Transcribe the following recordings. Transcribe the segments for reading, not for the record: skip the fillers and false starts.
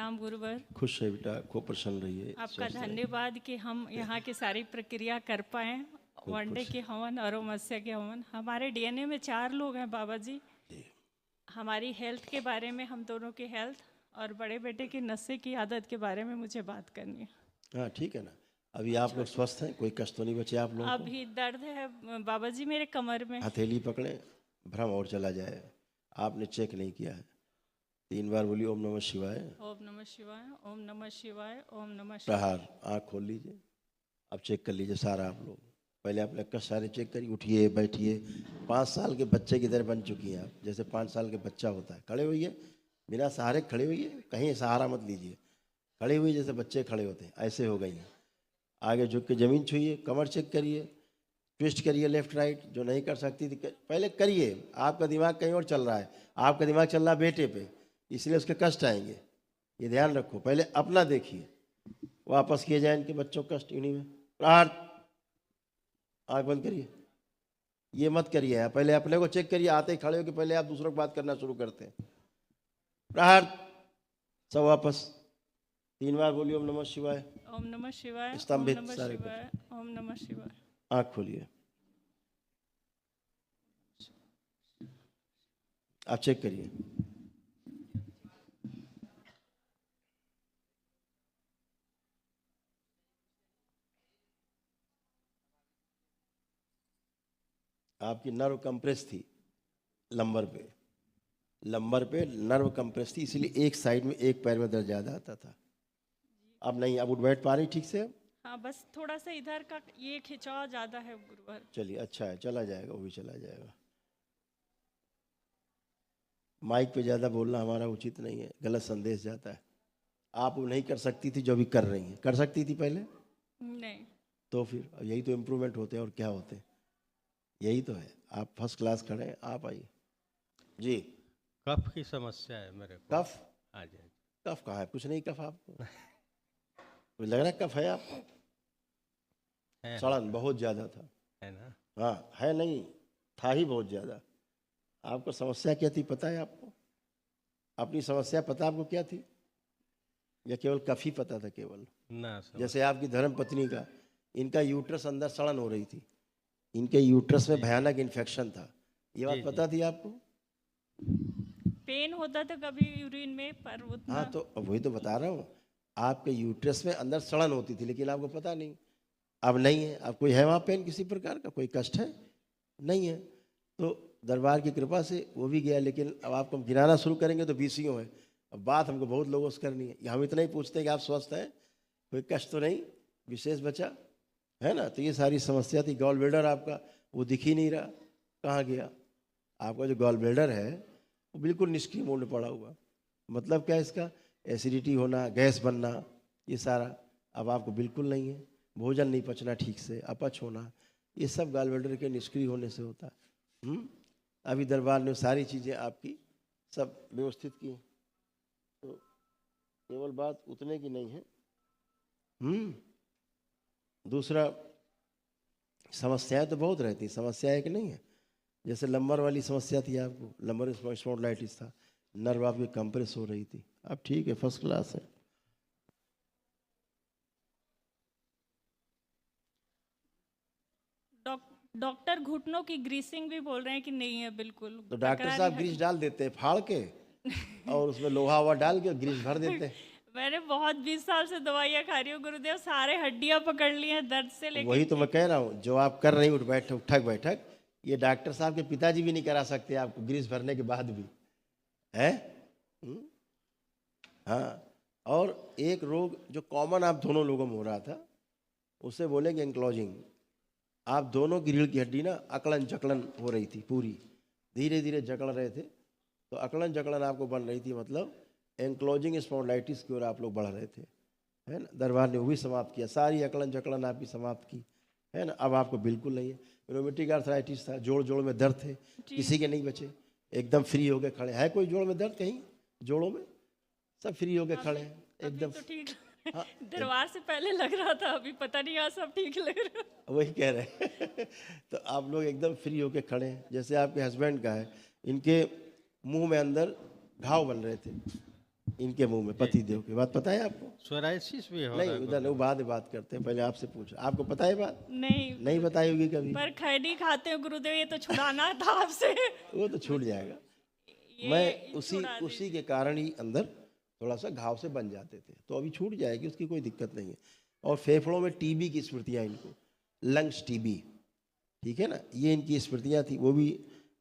प्रणाम गुरुवर। खुश है बेटा, खूब प्रसन्न रहिए। आपका स्वस्थ रहिए। धन्यवाद कि हम यहाँ की सारी प्रक्रिया कर पाए। वनडे के हवन और मत्स्य के हवन। हमारे डीएनए में 4 लोग हैं बाबा जी। हमारी हेल्थ के बारे में, हम दोनों की हेल्थ और बड़े बेटे की नशे की आदत के बारे में मुझे बात करनी है। हाँ ठीक है ना। अभी आप लोग स्वस्थ हैं, कोई कष्ट तो नहीं बचे आप लोगों को? अभी दर्द है बाबा जी मेरे कमर में। हथेली पकड़े, भ्रम और चला जाए। आपने चेक नहीं किया है। 3 बार बोलिए ओम नमः शिवाय। ओम नमः शिवाय, ओम नमः शिवाय, ओम नमः शिवाय। प्रहार। आँख खोल लीजिए। अब चेक कर लीजिए सारा आप लोग। पहले आप लोग कष्ट सारे चेक करिए। उठिए, बैठिए। 5 साल के बच्चे की तरह बन चुकी हैं आप, जैसे 5 साल के बच्चा होता है। खड़े होइए, बिना सहारे खड़े होइए, कहीं सहारा मत लीजिए। खड़े हुए जैसे बच्चे खड़े होते हैं, ऐसे हो गई हैं। आगे झुक के ज़मीन छूइए, कमर चेक करिए, ट्विस्ट करिए लेफ्ट राइट। जो नहीं कर सकती थी पहले करिए। आपका दिमाग कहीं और चल रहा है, आपका दिमाग चल रहा है बेटे पे, इसलिए उसके कष्ट आएंगे। ये ध्यान रखो। पहले अपना देखिए, वापस किए जाए इनके बच्चों को कष्ट इन्हीं में। प्रहार। आँख बंद करिए। ये मत करिए आप, पहले अपने को चेक करिए। आते ही खड़े हो कि पहले आप दूसरों को बात करना शुरू करते हैं। प्रहार। सब वापस। 3 बार बोलिए ओम नमः शिवाय। ओम नमः शिवाय, ओम स्तंभित नमः सारे शिवाय, ओम नमः शिवाय। आँख खोलिए। आप चेक करिए। आपकी नर्व कंप्रेस थी लंबर पे। लंबर पे नर्व कंप्रेस थी, इसीलिए एक साइड में एक पैर में दर्द ज़्यादा आता था। अब नहीं, अब उठ बैठ पा रही ठीक से? हाँ, बस थोड़ा सा इधर का ये खिंचाव ज़्यादा है गुरुवर। चलिए अच्छा है, चला जाएगा, वो भी चला जाएगा। माइक पे ज़्यादा बोलना हमारा उचित नहीं है, गलत संदेश जाता है। आप वो नहीं कर सकती थी जो भी कर रही हैं। कर सकती थी पहले? नहीं। तो फिर यही तो इम्प्रूवमेंट होते हैं, और क्या होते हैं। यही तो है। आप फर्स्ट क्लास खड़े हैं, आप आइए जी। कफ की समस्या है मेरे को। कफ? हाँ जी। कफ कहाँ है? कुछ नहीं कफ आपको। मुझे लग रहा है कफ है आपको। है सड़न बहुत ज़्यादा था। है ना। हाँ है, नहीं था ही बहुत ज़्यादा। आपको समस्या क्या थी पता है आपको? अपनी समस्या पता आपको क्या थी, या केवल कफ ही पता था केवल? ना समझ। जैसे आपकी धर्म पत्नी का, इनका यूट्रस अंदर सड़न हो रही थी। इनके यूट्रस में भयानक इन्फेक्शन था। ये बात जी, पता थी आपको? पेन होता था कभी यूरिन में, पर उतना। हाँ, तो अब वही तो बता रहा हूँ। आपके यूट्रस में अंदर सड़न होती थी, लेकिन आपको पता नहीं। अब नहीं है। अब कोई है वहाँ पेन किसी प्रकार का, कोई कष्ट है? नहीं है। तो दरबार की कृपा से वो भी गया, लेकिन अब आपको हम गिनाना शुरू करेंगे तो 20 है। अब बात हमको बहुत लोगों से करनी है। हम इतना ही पूछते हैं कि आप स्वस्थ हैं, कोई कष्ट तो नहीं विशेष बचा है ना? तो ये सारी समस्या थी। गॉल ब्लैडर आपका वो दिख ही नहीं रहा, कहाँ गया? आपका जो गॉल ब्लैडर है वो बिल्कुल निष्क्रिय मोड में पड़ा हुआ। मतलब क्या इसका? एसिडिटी होना, गैस बनना, ये सारा अब आपको बिल्कुल नहीं है। भोजन नहीं पचना ठीक से, अपच होना, ये सब गॉल ब्लैडर के निष्क्रिय होने से होता है। अभी दरबार ने सारी चीज़ें आपकी सब व्यवस्थित की, तो केवल बात उतने की नहीं है। दूसरा, समस्याएं तो बहुत रहती, समस्या एक नहीं है। जैसे लंबर वाली समस्या थी आपको, लंबर स्पॉन्डिलाइटिस था, नर्व आपकी कंप्रेस हो रही थी। अब ठीक है, फर्स्ट क्लास है। डॉक्टर घुटनों की ग्रीसिंग भी बोल रहे हैं कि नहीं है बिल्कुल। तो डॉक्टर तकरारी साहब ग्रीस डाल देते हैं फाड़ के, और उसमें लोहा हुआ डाल के ग्रीस भर देते हैं। मैंने बहुत 20 साल से दवाइयाँ खा रही हूँ गुरुदेव, सारे हड्डियाँ पकड़ ली हैं दर्द से, लेकिन वही तो मैं कह रहा हूँ, जो आप कर रही उठ बैठ उठक बैठक, ये डॉक्टर साहब के पिताजी भी नहीं करा सकते आपको ग्रीस भरने के बाद भी है। हाँ। और एक रोग जो कॉमन आप दोनों लोगों में हो रहा था, उसे बोलेंगे एंक्लोजिंग। आप दोनों की रीढ़ की हड्डी ना अकड़न जकड़न हो रही थी पूरी, धीरे धीरे जकड़ रहे थे। तो अकड़न जकड़न आपको बन रही थी, मतलब एंक्लोजिंग स्पॉन्डिलाइटिस की ओर आप लोग बढ़ रहे थे, है ना? दरबार ने वो भी समाप्त किया, सारी अकड़न जकड़न आपकी समाप्त की, है ना? अब आपको बिल्कुल नहीं है। रोमेटिक आर्थराइटिस था, जोड़ जोड़ में दर्द थे, किसी के नहीं बचे, एकदम फ्री हो गए खड़े। है कोई जोड़ में दर्द कहीं? जोड़ों में सब फ्री हो गए खड़े हैं एकदम। तो ठीक। हाँ, दरबार से पहले लग रहा था, अभी पता नहीं आज सब ठीक लग रहा है। वही कह रहे हैं। तो आप लोग एकदम फ्री होके खड़े हैं। जैसे आपके हस्बैंड का है, इनके मुंह में अंदर घाव बन रहे थे, इनके मुंह में, पति देव की बात पता है आपको? सोराइसिस भी हो नहीं, रहा है उधर नहीं, वो बाद में बात करते हैं, पहले आपसे पूछो। आपको पता है बात? नहीं, नहीं बताई होगी कभी। पर खैनी खाते हो गुरुदेव, ये तो छुड़ाना था आपसे। वो तो छूट जाएगा। ये मैं उसी छुड़ा उसी के कारण ही अंदर थोड़ा सा घाव से बन जाते थे, तो अभी छूट जाएगी, उसकी कोई दिक्कत नहीं है। और फेफड़ों में टीबी की स्मृतियाँ इनको, लंग्स टीबी, ठीक है ना, ये इनकी स्मृतियाँ थी। वो भी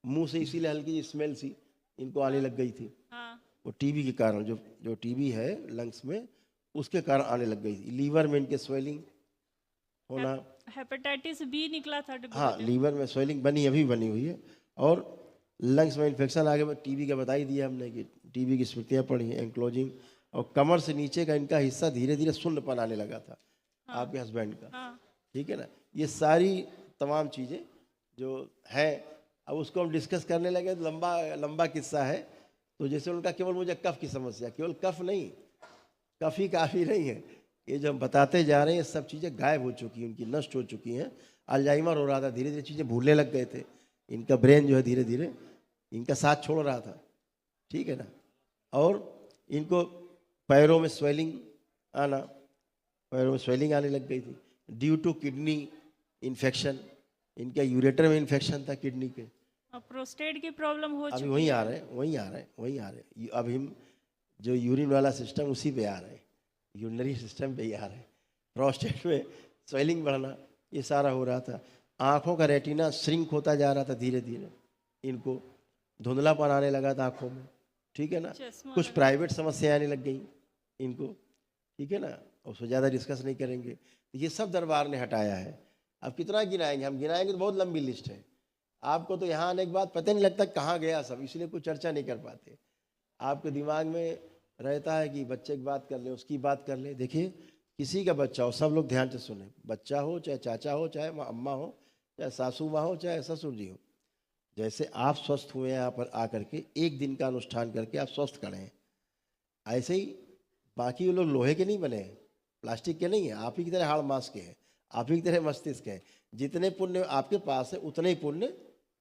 मुंह से इसीलिए हल्की स्मेल सी इनको आने लग गई थी, हाँ, वो टीबी के कारण, जो टीबी है लंग्स में, उसके कारण आने लग गई थी। लीवर में इनके स्वेलिंग होना, हेपेटाइटिस बी निकला था हाँ गुरुदेव। लीवर में स्वेलिंग बनी, अभी बनी हुई है। और लंग्स में इन्फेक्शन आ गया, टीबी का बता ही दिया हमने कि टीबी की स्मृतियाँ पड़ी हैं, एंक्लोजिंग। और कमर से नीचे का इनका हिस्सा धीरे धीरे शून्यपन आने लगा था, आपके हस्बैंड का, हाँ, ठीक है ना। ये सारी तमाम चीज़ें जो है, अब उसको हम डिस्कस करने लगे तो लंबा लंबा किस्सा है। तो जैसे उनका केवल मुझे कफ की समस्या, केवल कफ नहीं, कफ ही काफ़ी नहीं है, ये जो हम बताते जा रहे हैं, ये सब चीज़ें गायब हो चुकी हैं, उनकी नष्ट हो चुकी हैं। अल्जाइमर हो रहा था, धीरे धीरे चीज़ें भूलने लग गए थे, इनका ब्रेन जो है धीरे धीरे इनका साथ छोड़ रहा था, ठीक है ना। और इनको पैरों में स्वेलिंग आना, पैरों में स्वेलिंग आने लग गई थी ड्यू टू किडनी इन्फेक्शन। इनका यूरेटर में इन्फेक्शन था किडनी के। और प्रोस्टेट की प्रॉब्लम हो अभी चुकी वहीं है। आ रहे हैं, वहीं आ रहे हैं, वहीं आ रहे हैं। अभी हम जो यूरिन वाला सिस्टम, उसी पे आ रहे हैं, यूरिनरी सिस्टम पे ही आ रहे हैं। प्रोस्टेट में स्वेलिंग बढ़ना, ये सारा हो रहा था। आँखों का रेटिना श्रिंक होता जा रहा था धीरे धीरे, इनको धुंधलापन आने लगा था आँखों में, ठीक है ना। चश्मा कुछ प्राइवेट समस्याएं आने लग गई इनको, ठीक है ना, उसको ज़्यादा डिस्कस नहीं करेंगे। ये सब दरबार ने हटाया है। अब कितना गिनाएंगे, हम गिनाएंगे तो बहुत लंबी लिस्ट है। आपको तो यहाँ आने के बाद पता नहीं लगता कहाँ गया सब, इसलिए कोई चर्चा नहीं कर पाते। आपके दिमाग में रहता है कि बच्चे की बात कर ले, उसकी बात कर ले। देखिए, किसी का बच्चा हो, सब लोग ध्यान से सुने, बच्चा हो चाहे चाचा हो, चाहे अम्मा हो, चाहे सासू माँ हो, चाहे ससुर जी हो, जैसे आप स्वस्थ हुए हैं यहाँ पर आकर के, एक दिन का अनुष्ठान करके आप स्वस्थ करें हैं, ऐसे ही बाकी वो लोग लोहे के नहीं बने हैं, प्लास्टिक के नहीं हैं, आप ही की तरह हाड़ मांस के हैं, आप ही की तरह मस्तिष्क है। जितने पुण्य आपके पास है उतने ही पुण्य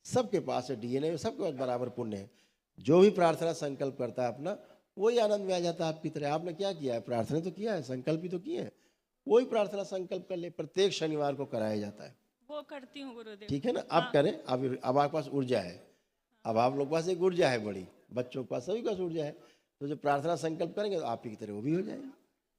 सबके पास है, डीएनए में सबके पास बराबर पुण्य है। जो भी प्रार्थना संकल्प करता है अपना, वही आनंद में आ जाता है आपकी तरह। आपने क्या किया है, प्रार्थना तो किया है, संकल्प भी तो किए हैं, वही प्रार्थना संकल्प कर ले। प्रत्येक शनिवार को कराया जाता है, वो करती हूँ गुरुदेव। ठीक है ना। आप करें, अब आपके पास ऊर्जा है, अब आप लोग के पास एक ऊर्जा है बड़ी, बच्चों के पास, सभी के पास ऊर्जा है। तो जो प्रार्थना संकल्प करेंगे तो आप ही की तरह वो भी हो जाएगी।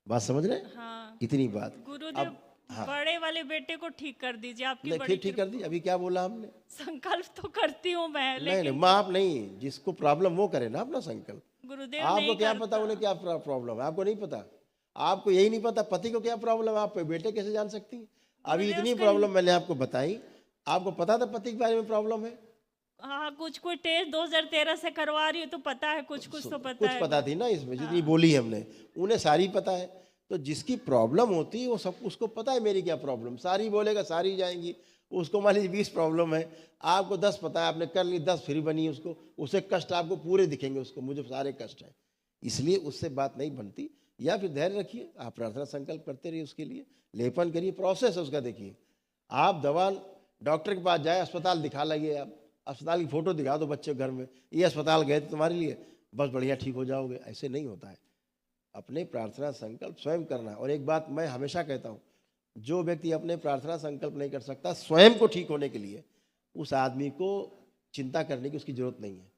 बात समझ रहे हैं? हाँ इतनी बात। गुरुदेव, अब हाँ, बड़े वाले बेटे को ठीक कर दीजिए, आपकी नहीं बड़ी फिर ठीक कर दी। अभी क्या बोला हमने? संकल्प तो करती हूँ मैं, नहीं नहीं, लेकिन माँ आप नहीं, जिसको प्रॉब्लम वो करे ना अपना संकल्प। गुरुदेव आपको नहीं क्या करता। पता उन्हें क्या प्रॉब्लम है, आपको नहीं पता। आपको यही नहीं पता पति को क्या प्रॉब्लम है, आप बेटे कैसे जान सकती हैं? अभी इतनी प्रॉब्लम मैंने आपको बताई, आपको पता था पति के बारे में प्रॉब्लम है? हाँ, कुछ टेस्ट 2013 से करवा रही हूँ तो पता है, कुछ तो पता कुछ है। पता थी ना इसमें, जितनी बोली हमने, उन्हें सारी पता है। तो जिसकी प्रॉब्लम होती है वो सब, उसको पता है मेरी क्या प्रॉब्लम, सारी बोलेगा सारी जाएंगी। उसको मान लीजिए 20 प्रॉब्लम है, आपको 10 पता है, आपने कर ली 10 फिर बनी उसको, उसे कष्ट आपको पूरे दिखेंगे, उसको मुझे सारे कष्ट हैं, इसलिए उससे बात नहीं बनती। या फिर धैर्य रखिए, आप प्रार्थना संकल्प करते रहिए, उसके लिए लेपन करिए, प्रोसेस है उसका। देखिए, आप दवा डॉक्टर के पास जाए, अस्पताल दिखा लगिए, आप अस्पताल की फ़ोटो दिखा दो बच्चे घर में, ये अस्पताल गए थे तुम्हारे लिए, बस बढ़िया ठीक हो जाओगे, ऐसे नहीं होता है। अपने प्रार्थना संकल्प स्वयं करना है। और एक बात मैं हमेशा कहता हूँ, जो व्यक्ति अपने प्रार्थना संकल्प नहीं कर सकता स्वयं को ठीक होने के लिए, उस आदमी को चिंता करने की उसकी जरूरत नहीं है।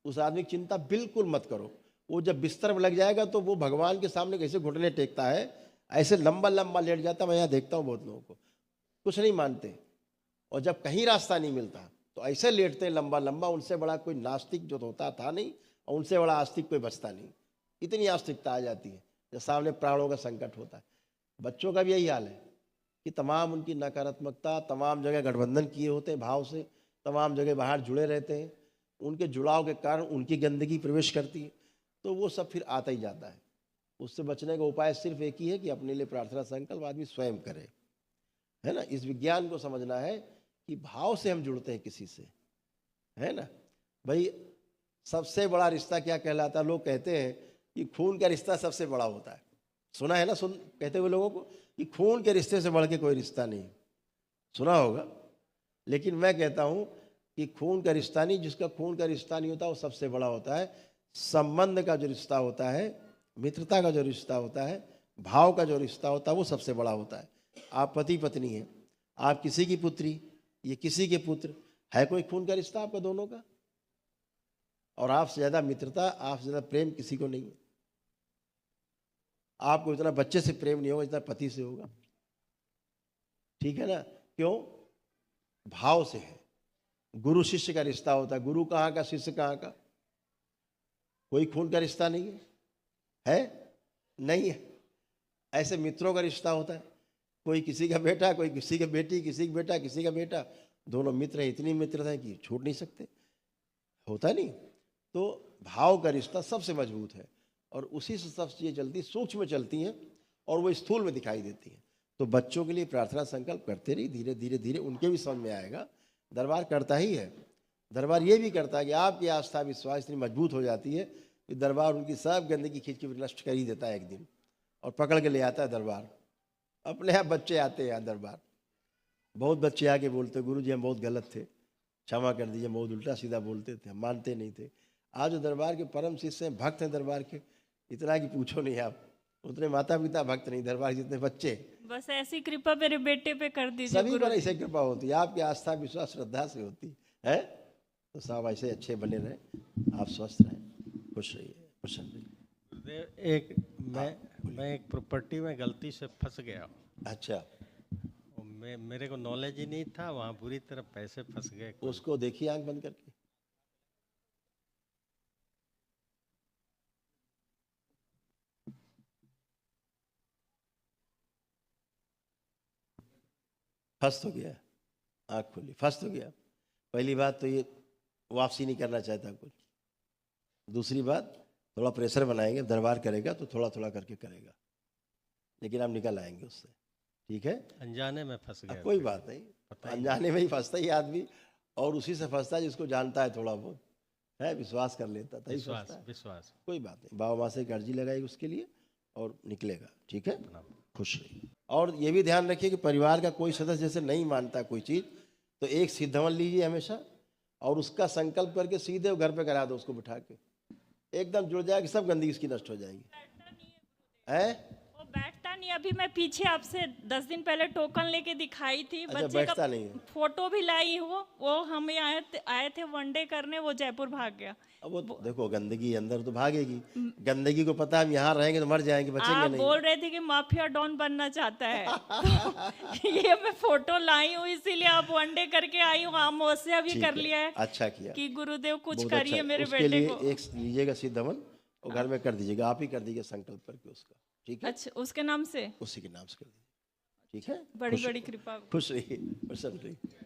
उस आदमी की चिंता बिल्कुल मत करो। वो जब बिस्तर में लग जाएगा तो वो भगवान के सामने कैसे घुटने टेकता है, ऐसे लंबा लंबा लेट जाता। मैं यहाँ देखता हूँ बहुत लोगों को, कुछ नहीं मानते, और जब कहीं रास्ता नहीं मिलता तो ऐसे लेटते हैं लंबा लंबा। उनसे बड़ा कोई नास्तिक जो होता था नहीं, और उनसे बड़ा आस्तिक कोई बचता नहीं। इतनी आस्तिकता आ जाती है जब सामने प्राणों का संकट होता है। बच्चों का भी यही हाल है कि तमाम उनकी नकारात्मकता, तमाम जगह गठबंधन किए होते हैं भाव से, तमाम जगह बाहर जुड़े रहते हैं, उनके जुड़ाव के कारण उनकी गंदगी प्रवेश करती है, तो वो सब फिर आता ही जाता है। उससे बचने का उपाय सिर्फ एक ही है कि अपने लिए प्रार्थना संकल्प आदमी स्वयं करे, है ना। इस विज्ञान को समझना है कि भाव से हम जुड़ते हैं किसी से, है ना भाई। सबसे बड़ा रिश्ता क्या कहलाता है? लोग कहते हैं कि खून का रिश्ता सबसे बड़ा होता है। सुना है ना, कहते हुए लोगों को कि खून के रिश्ते से बढ़ के कोई रिश्ता नहीं, सुना होगा। लेकिन मैं कहता हूँ कि खून का रिश्ता नहीं, जिसका खून का रिश्ता नहीं होता वो सबसे बड़ा होता है। संबंध का जो रिश्ता होता है, मित्रता का जो रिश्ता होता है, भाव का जो रिश्ता होता है, वो सबसे बड़ा होता है। आप पति पत्नी हैं, आप किसी की पुत्री, ये किसी के पुत्र, है कोई खून का रिश्ता आपका दोनों का? और आपसे ज़्यादा मित्रता, आपसे ज़्यादा प्रेम किसी को नहीं है। आपको इतना बच्चे से प्रेम नहीं होगा जितना पति से होगा, ठीक है ना? क्यों? भाव से है। गुरु शिष्य का रिश्ता होता है, गुरु कहाँ का, शिष्य कहाँ का? कोई खून का रिश्ता नहीं है? नहीं है। ऐसे मित्रों का रिश्ता होता है, कोई किसी का बेटा, कोई किसी की बेटी, किसी का बेटा, किसी का बेटा, दोनों मित्र हैं, इतनी मित्रता है कि छूट नहीं सकते, होता नहीं। तो भाव का रिश्ता सबसे मजबूत है और उसी से सब चीज़ें चलती, सूक्ष्म में चलती हैं और वो स्थूल में दिखाई देती हैं। तो बच्चों के लिए प्रार्थना संकल्प करते रहिए, धीरे धीरे धीरे उनके भी समझ में आएगा। दरबार करता ही है, दरबार ये भी करता है कि आपकी आस्था विश्वास इतनी मजबूत हो जाती है कि दरबार उनकी सब गंदगी खींच के नष्ट कर ही देता है एक दिन, और पकड़ के ले आता है दरबार। अपने यहाँ बच्चे आते हैं यहाँ दरबार, बहुत बच्चे आके बोलते गुरु जी हम बहुत गलत थे, क्षमा कर दीजिए, बहुत उल्टा सीधा बोलते थे, हम मानते नहीं थे। आज जो दरबार के परम शिष्य हैं, भक्त हैं दरबार के, इतना कि पूछो नहीं आप, उतने माता पिता भक्त नहीं, दरबार जितने बच्चे। बस ऐसी कृपा मेरे बेटे पे कर दीजिए सभी गुरु पर जी। ऐसे कृपा होती है, आपकी आस्था विश्वास श्रद्धा से होती है। तो सब ऐसे अच्छे बने रहें, आप स्वस्थ रहें, खुश रहिए, प्रसन्न रहिए। गुरुदेव, मैं एक प्रॉपर्टी में गलती से फंस गया हूँ। अच्छा, मेरे को नॉलेज ही नहीं था, वहाँ बुरी तरह पैसे फंस गए। उसको देखिए आंख बंद करके। फंस तो गया, आंख खोली, फंस तो गया। पहली बात तो ये वापसी नहीं करना चाहता कुछ। दूसरी बात, थोड़ा प्रेशर बनाएंगे, दरबार करेगा तो थोड़ा थोड़ा करके करेगा, लेकिन आप निकल आएंगे उससे, ठीक है? अनजाने में फंस गया। कोई बात नहीं, अनजाने में ही फंसता ही आदमी, और उसी से फंसता है जिसको जानता है थोड़ा बहुत, है, विश्वास कर लेता था, विश्वास। कोई बात नहीं, बाबा माँ से एक अर्जी लगाई उसके लिए और निकलेगा, ठीक है? खुश रहिए। और ये भी ध्यान रखिए कि परिवार का कोई सदस्य जैसे नहीं मानता कोई चीज़, तो एक सिद्धवन लीजिए हमेशा और उसका संकल्प करके सीधे वो घर पे करा दो, उसको बिठा के एकदम जुड़ जाएगी, सब गंदगी इसकी नष्ट हो जाएगी। है वो बैठता नहीं। अभी मैं पीछे आपसे 10 दिन पहले टोकन लेके दिखाई थी, अच्छा, बच्चे बैठता का नहीं है। फोटो भी लाई हूँ। वो हमें आए थे वनडे करने, वो जयपुर भाग गया। अब वो देखो, गंदगी अंदर तो भागेगी, गंदगी को पता है हम यहाँ रहेंगे तो मर जाएंगे, बचेंगे आप नहीं। बोल रहे थे कि माफिया डॉन बनना चाहता है तो ये मैं फोटो लाई हूँ, इसीलिए आप वनडे करके आई हूँ। अमावस्या भी ठीक कर है, लिया है अच्छा किया, कि गुरुदेव कुछ बहुत करिए अच्छा। मेरे उसके बेटे लिए को। एक लीजिएगा सिद्धवन और घर में कर दीजिएगा, आप ही कर दीजिएगा संकल्प करके उसका, ठीक है? अच्छा, उसके नाम से उसी के नाम से कर दीजिए, ठीक है? बड़ी बड़ी कृपा। खुश रहिए, प्रसन्न रहिए।